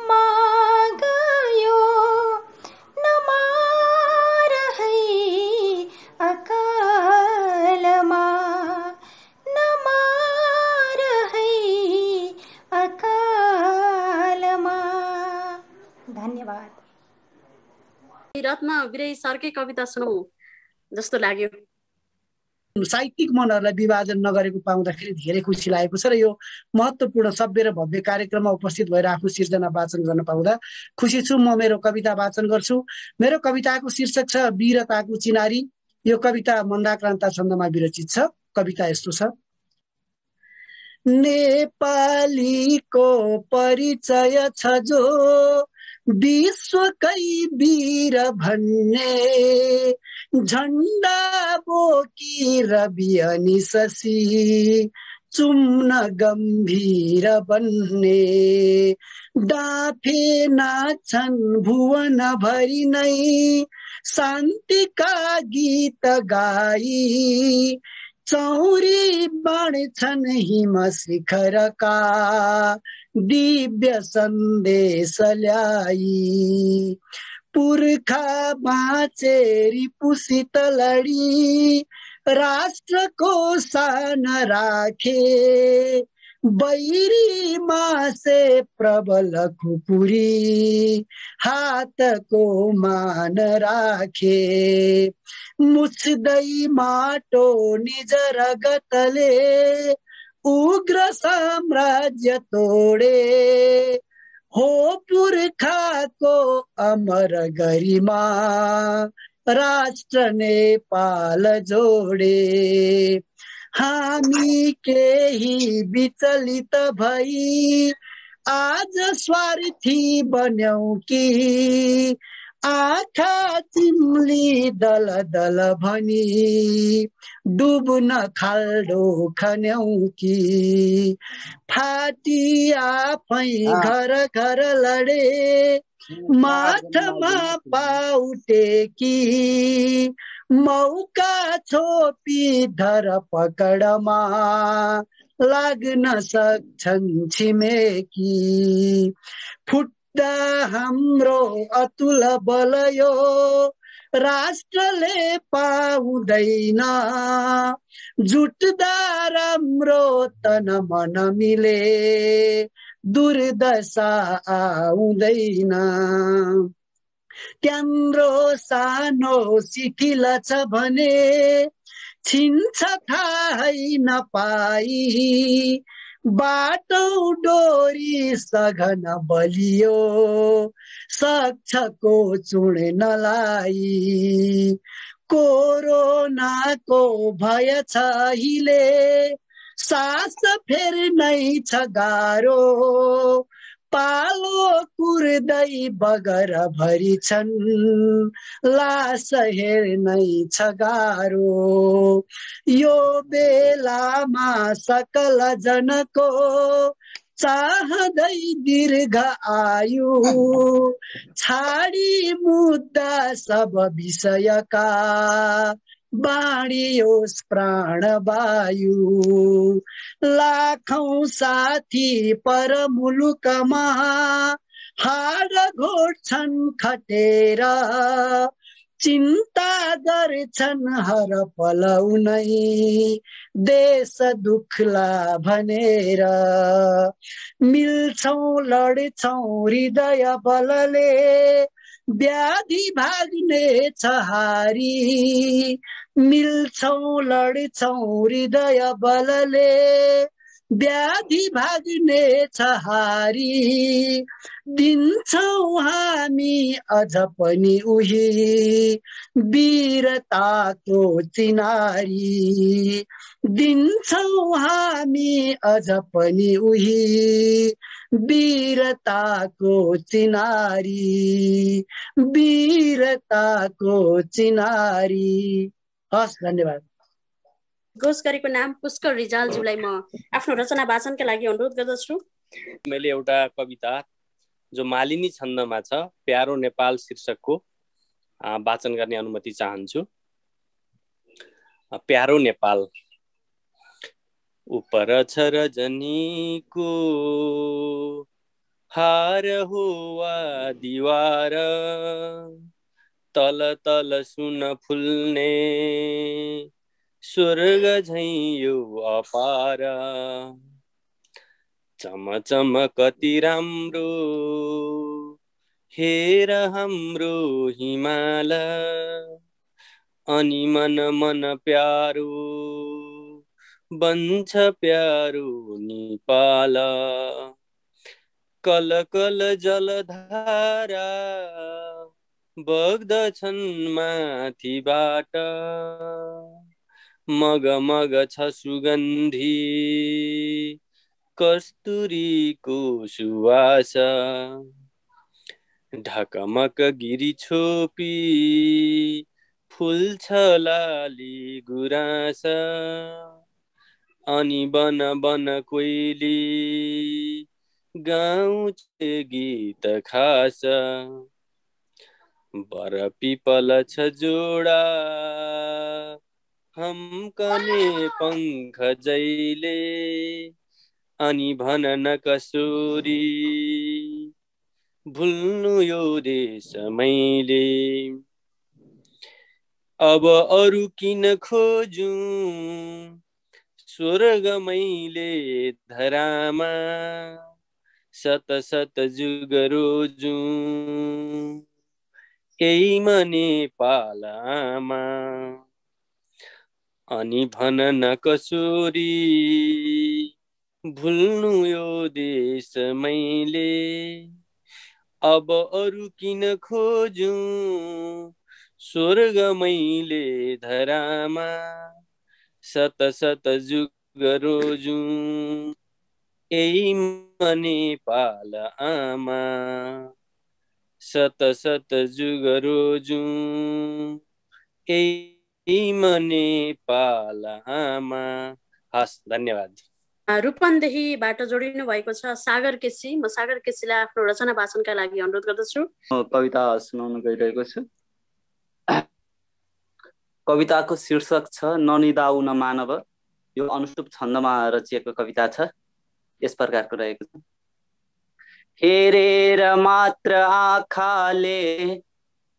S11: मागयो न मार है अकालमा न मार है अकालमा। धन्यवाद।
S1: रत्न विरही सरकै कविता सुनौ जस्तो लाग्यो।
S12: साहित्यिक मनहरूलाई विभाजन नगरेको पाउँदाखेरि धेरै खुसी लागेको छ र यो महत्त्वपूर्ण सभ्य र भव्य कार्यक्रममा उपस्थित भएर आफ्नो सिर्जना वाचन गर्न पाउँदा खुसी छु। म मेरो कविता वाचन गर्छु। मेरो कविताको शीर्षक छ वीरताको चिनारी। यो कविता मन्दाक्रान्ता छन्दमा विरचित छ। कविता यस्तो छ। नेपालीको परिचय छ जो विश्वकै वीर भन्ने झण्डा बोकी रवि अनि शशि चुम्न गम्भीर बन्ने डाँफे नाच्छन् भुवन भरि नै शान्तिका गीत गाई चौरी बाँड्छन् हिम शिखरका दिव्य सन्देश ल्याई पुर्खा बाँचेरी पुसित लडी राष्ट्रको सान राखे बैरी मासे प्रबल खुपुरी हातको मान राखे मुछ्दै माटो निज रगतले उग्र साम्राज्य तोडे हो पुर्खाको अमर गरिमा राष्ट्र नेपाल जोडे हामी केही विचलित भई आज स्वार्थी बन्यौ कि आँखा चिम्ली दल दल भनी डुब्न खाल्डो खन्यौ कि फाटी आफै घर घर लडे माथमा पाउटे कि मौका छोपी धर पकडमा लाग्न सक्छन् छिमेकी फुट्दा हाम्रो अतुल बल यो राष्ट्रले पाउँदैन जुट्दा राम्रो तन मन मिले दुर्दशा आउँदैन क्याम्रो सानो शिथिल छ भने छिन्छ थाहै नपाई बाटो डोरी सघन बलियो सक्छको चुड्नलाई कोरोनाको भय छ हिले सास फेर्नै छ गाह्रो पालो कुर्दै बगर भरि छन् लास हेर्नै छ गाह्रो यो बेलामा सकल जनको चाहदै दीर्घ आयु छाडी मुद्दा सब विषयका बाँडियोस् प्राणवायु लाखौं साथी पर मुलुकमा हाड घोट्छन् खटेर चिन्ता गर्छन् हर पल उनै देश दुख्ला भनेर मिल्छौं लड्छौं हृदय बलले व्याधि भाग्ने छ हारी मिल्छौं लड्छौं हृदय बलले व्याधि भाग्ने छ हारी दिन्छौं हामी अझ पनि उही वीरताको चिनारी दिन्छौं हामी अझ पनि उही वीरताको चिनारी वीरताको चिनारी हस् धन्यवाद
S1: गोष्करीको नाम पुष्कर रिजालज्यूलाई म आफ्नो रचना वाचनका लागि अनुरोध गर्दछु
S13: मैले एउटा कविता जो मालिनी छन्दमा छ प्यारो नेपाल शीर्षकको वाचन गर्ने अनुमति चाहन्छु प्यारो नेपाल उपर छ रजनीको हार हो वा दिवार तल तल सुन फुल्ने स्वर्ग झैं यो अपार चम चम कति राम्रो हेर हाम्रो हिमाल अनि मन मन प्यारो बन्छ प्यारो नेपाल कल कल जलधारा बग्दछन् माथिबाट मग मग छ सुगन्धी कस्तुरीको सुवास ढकमक गिरी छोपी फुल्छ लाली गुराँस अनि बन बन कोइली गाउँछ गीत खास बर पिपल छ जोडा हम कने पंख जैले अनि भन न कसोरी भुल्नु यो देश मैले अब अरु किन खोजु स्वर्ग मैले धरामा सत सत जुग रोजु यही मने पालामा अनि भन न कसोरी भुल्नु यो देश मैले अब अरु किन खोजु स्वर्ग मैले धरामा सत सत जुग रोजु यही मने पाल आमा सत सत जुग रोजु यही मने पाल आमा हस् धन्यवाद
S1: रूपन्देहीबाट जोडिनु भएको छ सागर केसी म सागर केसीलाई आफ्नो रचना वाचनका लागि अनुरोध गर्दछु
S14: कविता सुनाउन गइरहेको छु कविताको शीर्षक छ ननिदाउन मानव यो अनुष्टुप छन्दमा रचिएको कविता छ। यस प्रकारको रहेको छ। हेरेर मात्र आँखाले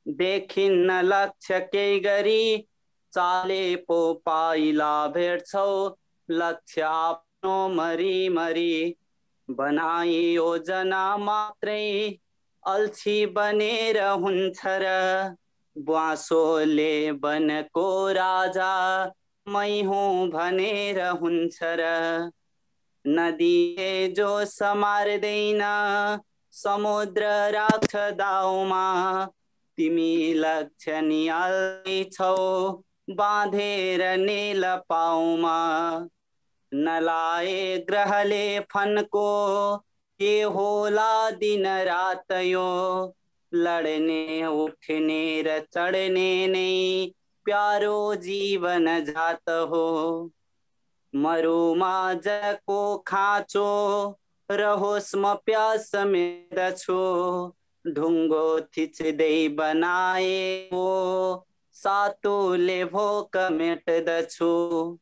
S14: देखिन्न लक्ष्य केही गरी, चाले पो पाइला भेट्छौ लक्ष्य आफ्नो मरी मरी। बनाई योजना मात्रै अल्छी बनेर हुन्छ र, ब्वासोले बनको राजा मै हुँ भनेर हुन्छ र। नदीले जो समार्दैन समुद्र राख्छ दाउमा, तिमी लक्ष्य निहाल्दै छौ बाँधेर नेल पाउमा। नलाए ग्रहले फन्को के होला दिन रात यो, लड्ने उठ्ने र चढ्ने नै प्यारो जीवन जात हो। मरुमा जको खाँचो रहोस् म प्यास मेट्दछु, ढुङ्गो थिच्दै बनाएको सातोले भोक मेट्दछु।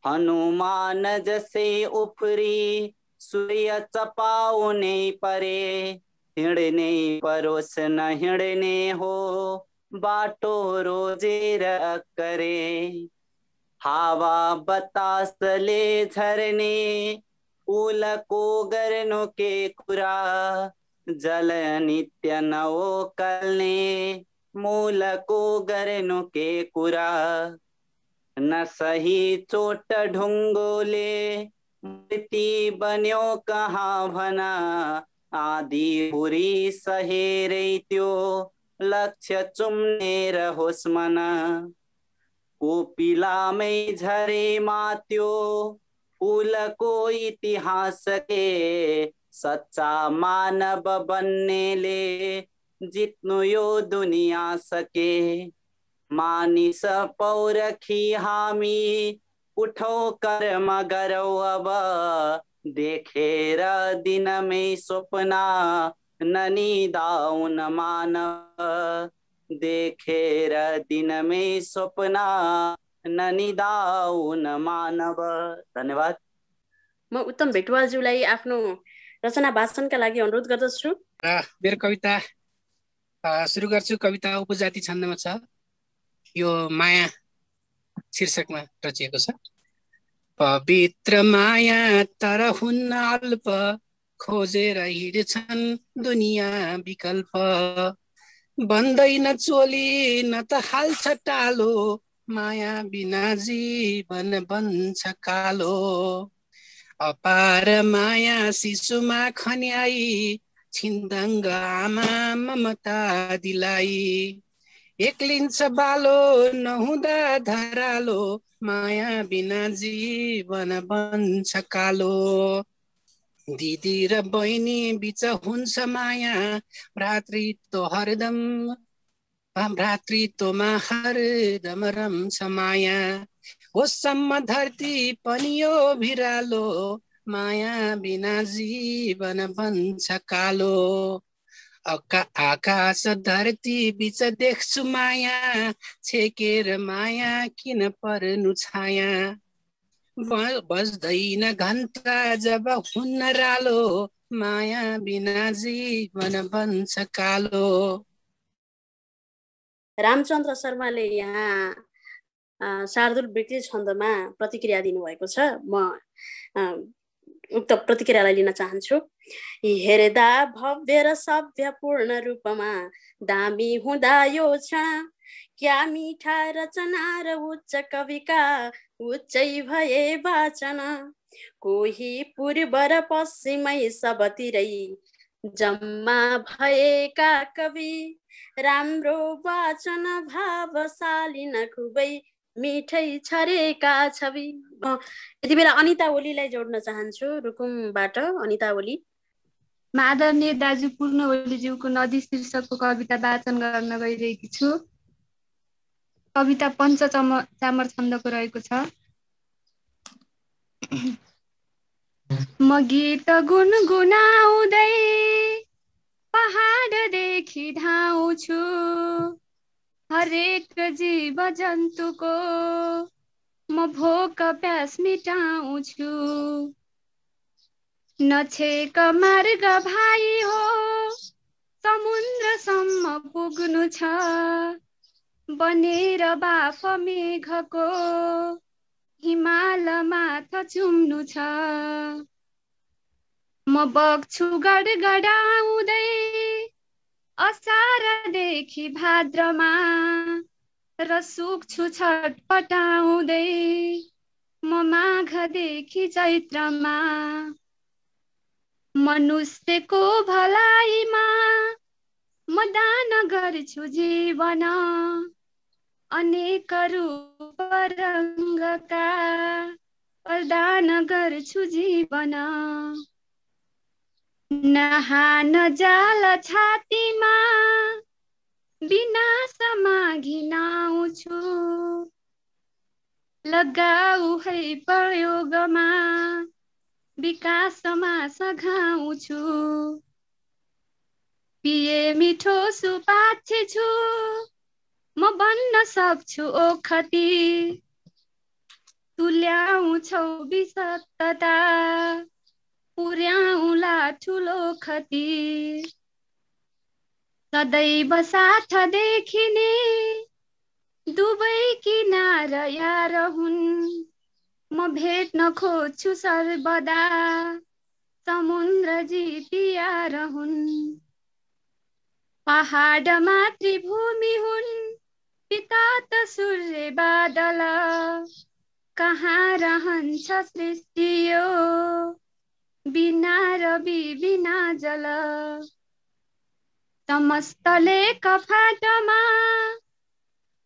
S14: हनुमान जसै उफ्री सूर्य चपाउने परे, हिँड्ने परोस न हिँड्ने हो बाटो रोजेर करे। हावा बतासले झर्ने फुलको गर्नु के कुरा, जल नित्य नओकल्ने मूलको गर्नु के कुरा। न सही चोट ढुङ्गोले मृत्यु बन्यो कहाँ भना, आधी बुरी सहेरै त्यो लक्ष्य चुम्ने रहोस् मना। कोपिलामै झरे मात्यो फुलको इतिहास के, सच्चा मानव बन्नेले जित्नु यो दुनिया सके। मानिस पौरखी हामी उठौ कर्म गरौ अब, देखेर दिनमै स्वप्ना ननिदाउन मानव। देखेर दिनमै स्वप्ना ननिदाउन मानव। धन्यवाद।
S1: म उत्तम भेटवालज्यूलाई आफ्नो रचना वाचनका लागि अनुरोध गर्दछु।
S12: मेरो कविता सुरु गर्छु। कविता उपजाति छन्दमा छ। यो माया शीर्षकमा रचिएको छ। पवित्र माया तर हुन्न अल्प, खोजेर हिँड्छन् दुनिया विकल्प। बन्दैन चोली न त हाल्छ टालो, माया बिना जीवन बन्छ कालो। अपार माया शिशुमा खन्याई, छिन्दङ्ग आमा ममता दिलाई। एक्लिन्छ बालो नहुँदा धरालो, माया बिना जीवन बन्छ कालो। दिदी र बहिनी बिच हुन्छ माया, भ्रातृत्वमा हरदम रम्छ माया। होसम्म धरती पनि यो भिरालो, माया बिना जीवन बन्छ कालो। आकाश धरती बिच देख्छु माया, छेकेर माया किन पर्नु छाया। बज्दैन घन्टा जब हुन्न रालो, माया बिना जीवन बन्छ कालो।
S1: रामचन्द्र शर्माले यहाँ शार्दूल विकृति छन्दमा प्रतिक्रिया दिनुभएको छ। म उक्त प्रतिक्रियालाई लिन चाहन्छु। हेर्दा भव्य र सभ्य पूर्ण रूपमा दामी हुँदा यो क्षण, क्या मिठा रचना र उच्च कविका उच्चै भए वाचन। कोही पूर्व र पश्चिमै सबतिरै जम्मा भएका कवि, राम्रो वाचन भावशाली न खुबै मिठै छरेका छवि। यति बेला अनिता ओलीलाई जोड्न चाहन्छु रुकुमबाट। अनिता ओली।
S15: आदरणीय दाजु पूर्ण ओलीज्यूको नदी शीर्षकको कविता वाचन गर्न गइरहेकी छु। कविता पञ्चचामर छन्दको रहेको छ। म गीत गुनगुनाउँदै पहाडदेखि धाउँछु, हरेक जीव जन्तुको म भोक प्यास मिटाउँछु। नछेक मार्ग भाइ हो, समुद्रसम्म पुग्नु छ। बनेर बाफ मेघको हिमाल माथ चुम्नु छ। म बग्छु गडगडाउँदै असारदेखि भाद्रमा, र सुक्छु छटपटाउँदै म माघदेखि चैत्रमा। मनुष्यको भलाइमा म दान गर्छु जीवन, अनेक रूप रङ्गका प्रदान गर्छु जीवन। नहान जाल छातीमा विनाश मागी नाउँछु। लगाऊ है प्रयोगमा विकासमा सघाउँछु। पिए मिठो सुपाच्य छु, म बन्न सक्छु ओखती। तुल्याउँछौ विषक्तता, पुर्याउला ठुलो खती। सदैव साथ देखिने दुवै किनार यार हुन्। म भेट्न खोज्छु सर्वदा, समुद्र जितियार हुन्। पहाड मातृभूमि हुन्, पिता त सूर्य बादल। कहाँ रहन्छ सृष्टि यो, बिना रवि बिना जल। समस्तले कफाटमा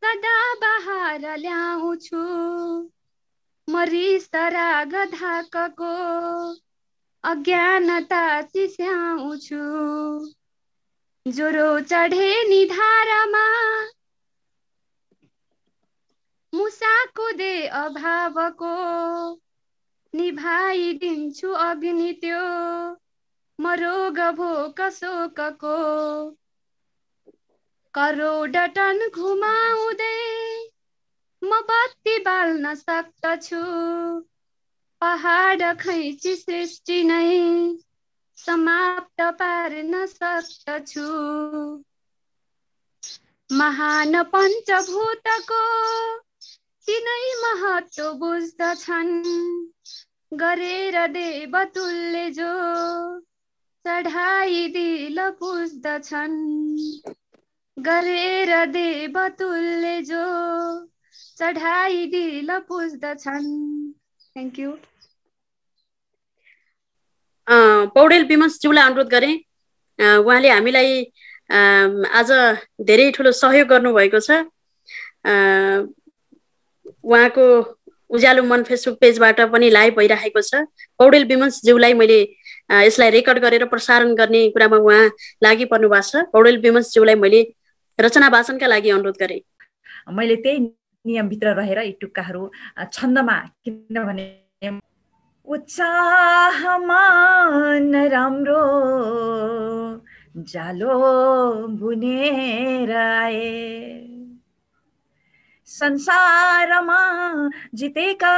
S15: सदा बहार ल्याउँछु। म रिस राग धाकको अज्ञानता चिस्याउँछु। ज्वरो चढे निधारमा मुसाको दे अभावको, निभाइदिन्छु अग्नि त्यो म रोग भोक शोकको। करोड टन घुमाउँदै म बत्ती बाल्न सक्दछु। पहाड खैची सृष्टि नै समाप्त पार्न सक्दछु। महान पञ्चभूतको तिनै महत्त्व बुझ्दछन्। गरेर देवतुल्य जो चढाइदिल पुज्दछन्। गरेर देवतुल्य जो चढाइदिल पुज्दछन्। Thank you.
S1: पौडेल विमसज्यूलाई अनुरोध गरेँ। उहाँले हामीलाई आज धेरै ठुलो सहयोग गर्नुभएको छ। उहाँको उज्यालो मन फेसबुक पेजबाट पनि लाइभ भइरहेको छ। पौडेल विमसज्यूलाई मैले यसलाई रेकर्ड गरेर प्रसारण गर्ने कुरामा उहाँ लागि पर्नु भएको छ। पौडेल विमसज्यूलाई मैले रचना वाचनका लागि अनुरोध गरेँ।
S16: मैले त्यही नियमभित्र रहेर यी टुक्काहरू छन्दमा, किनभने उत्साहमा नराम्रो जालो बुनेर आए, संसारमा जितेका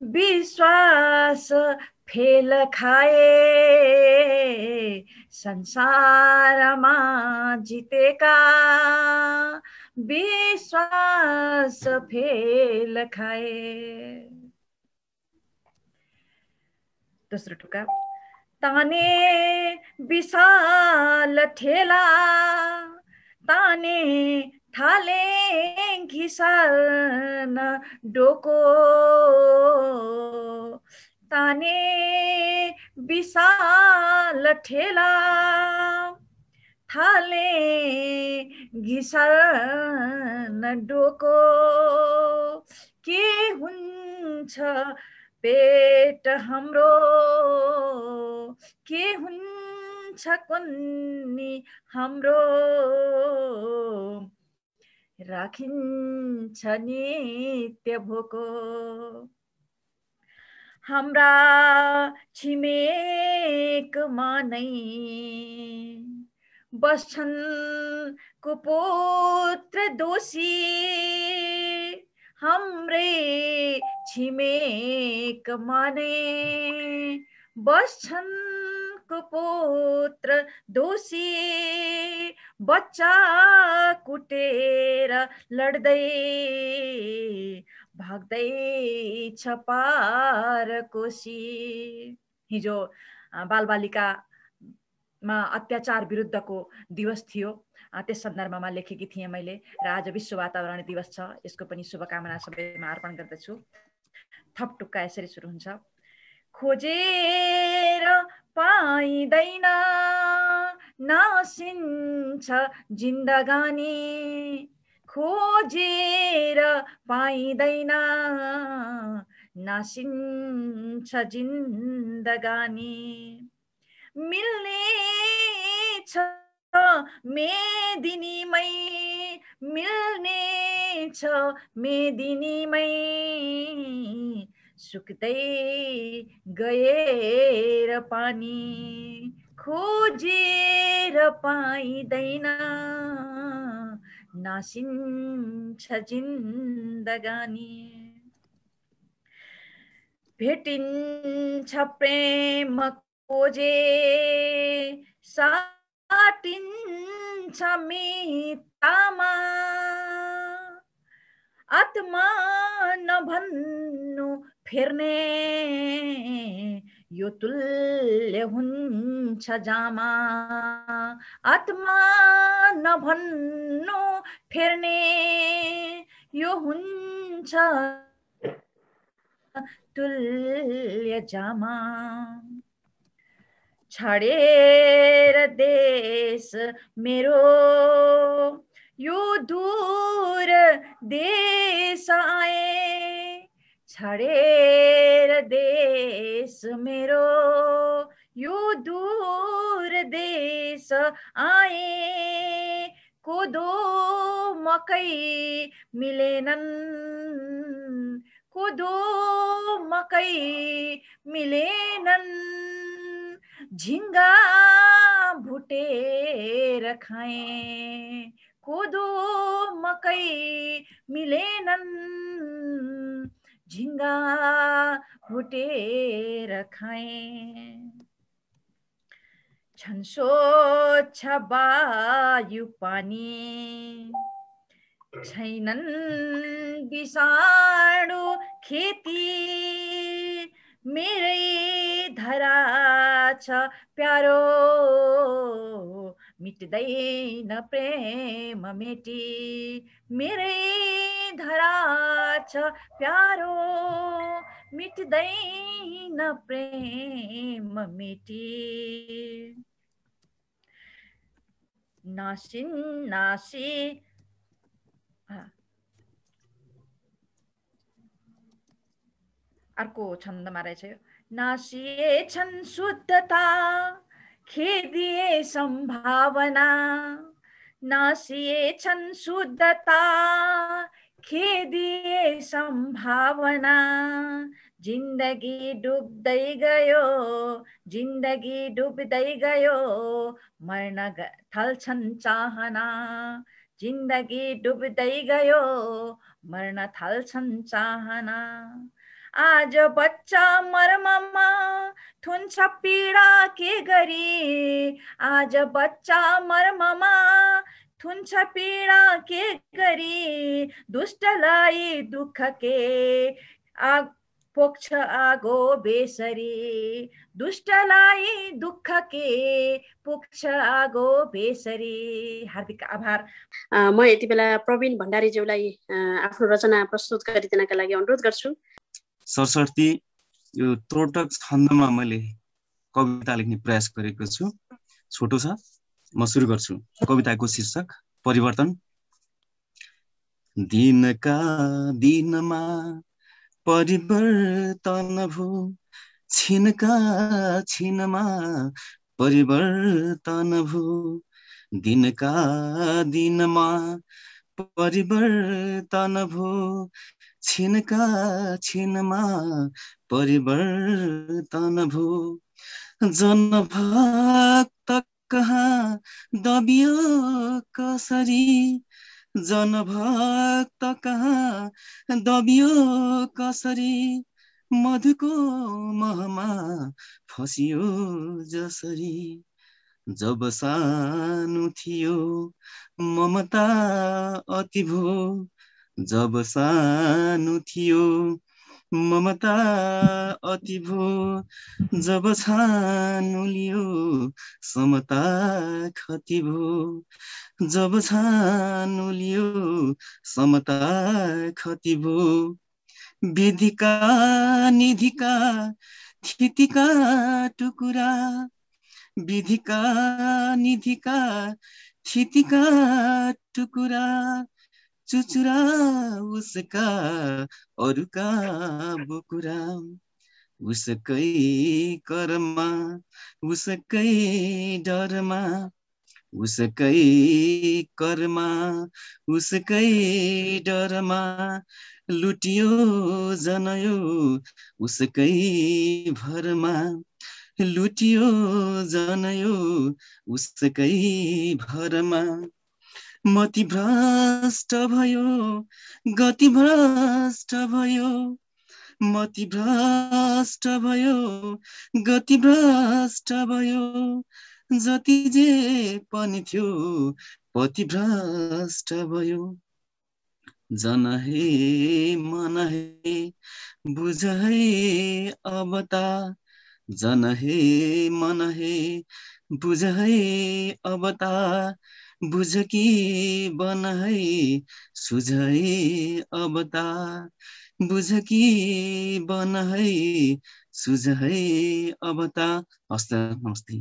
S16: विश्वास फेल खाए, संसारमा जितेका विश्वास फेल खाए। दोस्रो टुक्का। ताने विशाल ठेला, ताने थाले घिसन डोको, ताने विशाल ठेला, थाले घिसन डोको। के हुन्छ पेट हाम्रो, के हुन्छ कुन्नी हाम्रो, राखिन्छ नित्य भोको। हाम्रा छिमेकमा नै बस्छन् कुपुत्र दोषी, हाम्रै छिमेक माने बस्छन् कुपुत्र दोषी बच्चा कुटेर लड्दै भाग्दैछ पार कोशी। हिजो बालबालिकामा अत्याचार विरुद्धको दिवस थियो, त्यस सन्दर्भमा लेखेकी थिएँ मैले र आज विश्व वातावरण दिवस छ। यसको पनि शुभकामना सबैमा अर्पण गर्दछु। थप टुक्का यसरी सुरु हुन्छ। खोजेर पाइँदैन नासिन्छ जिन्दगानी, खोजेर पाइँदैन नासिन्छ जिन्दगानी। मिल्ने छ मेदिनीमै, मिल्ने छ मेदिनीमै, सुक्दै गएर पानी, खोजेर पाइँदैन नासिन्छ जिन्दगानी। भेटिन्छ प्रेम खोजे साटिन्छ मितामा, आत्मा नभन्नु फेर्ने यो तुल्य हुन्छ जामा, आत्मा नभन्नु फेर्ने यो हुन्छ तुल्य जामा। छाडेर देश मेरो यो दूर देश आए, छाडेर देश मेरो यो दूर देश आए, कोदो मकै मिलेनन्, कोदो मकै मिलेनन्, झिङ्गा भुटेर खाए, कोदो मकै मिलेनन्, झिङ्गा भुटेर खाए। छन् स्वच्छ वायु पानी, छैनन् विषाणु खेती, मेरै धरा छ प्यारो मिट्दैन प्रेम मेटी, मेरै धरा छ प्यारो मिट्दैन प्रेम मेटी। नासी अर्को छन्दमा रहेछ यो। नासिएछन् शुद्धता खेदिए सम्भावना, नासिएछन् शुद्धता खेदिए सम्भावना, जिन्दगी डुब्दै गयो, जिन्दगी डुब्दै गयो, मर्न थाल्छन् चाहना, जिन्दगी डुब्दै गयो, मर्न थाल्छन् चाहना। आज बच्चा मर्ममा थुन्छ पीडा के गरी, आज बच्चा मर्ममा थुन्छ पीडा के गरी, दुष्टलाई दुःख के पोख्छ आगो बेसरी, दुष्टलाई दुःख के पोख्छ आगो बेसरी। हार्दिक आभार।
S1: म यति बेला प्रवीण भण्डारीज्यूलाई आफ्नो रचना प्रस्तुत गरिदिनका लागि अनुरोध गर्छु।
S17: सरस्वती, यो त्रोटक छन्दमा मैले कविता लेख्ने प्रयास गरेको छु। छोटो छ, म सुरु गर्छु। कविताको शीर्षक परिवर्तन। दिनका दिनमा परिवर्तन भो, छिनका छिनमा परिवर्तन भो, दिनका दिनमा परिवर्तन भो, छिनका छिनमा परिवर्तन भो। जनभक्त कहाँ दबियो कसरी, जनभक्त कहाँ दबियो कसरी मधुको महमा फसियो जसरी जब सानो थियो ममता अति भो जब सानो थियो ममता अति भो जब छानु लियो समता खति भो जब छानु लियो समता खति भो विधिका निधिका थितिका टुकुरा विधिका निधिका थितिका टुकुरा चुचुरा उसका अरूका बोकुरा उसकै कर्ममा उसकै डरमा उसकै कर्ममा उसकै डरमा लुटियो जनयो उसकै भरमा लुटियो जनयो उसकै भरमा मति भ्रष्ट भयो गति भ्रष्ट भयो मति भ्रष्ट भयो गति भ्रष्ट भयो जति जे पनि थियो पति भ्रष्ट भयो जन हे मन हे बुझ है अब ता जन हे मन हे बुझ है अब ता बुझ कि बन है सुझ है अब ता बुझ कि बन है सुझ है अब ता। हस्त नमस्ते।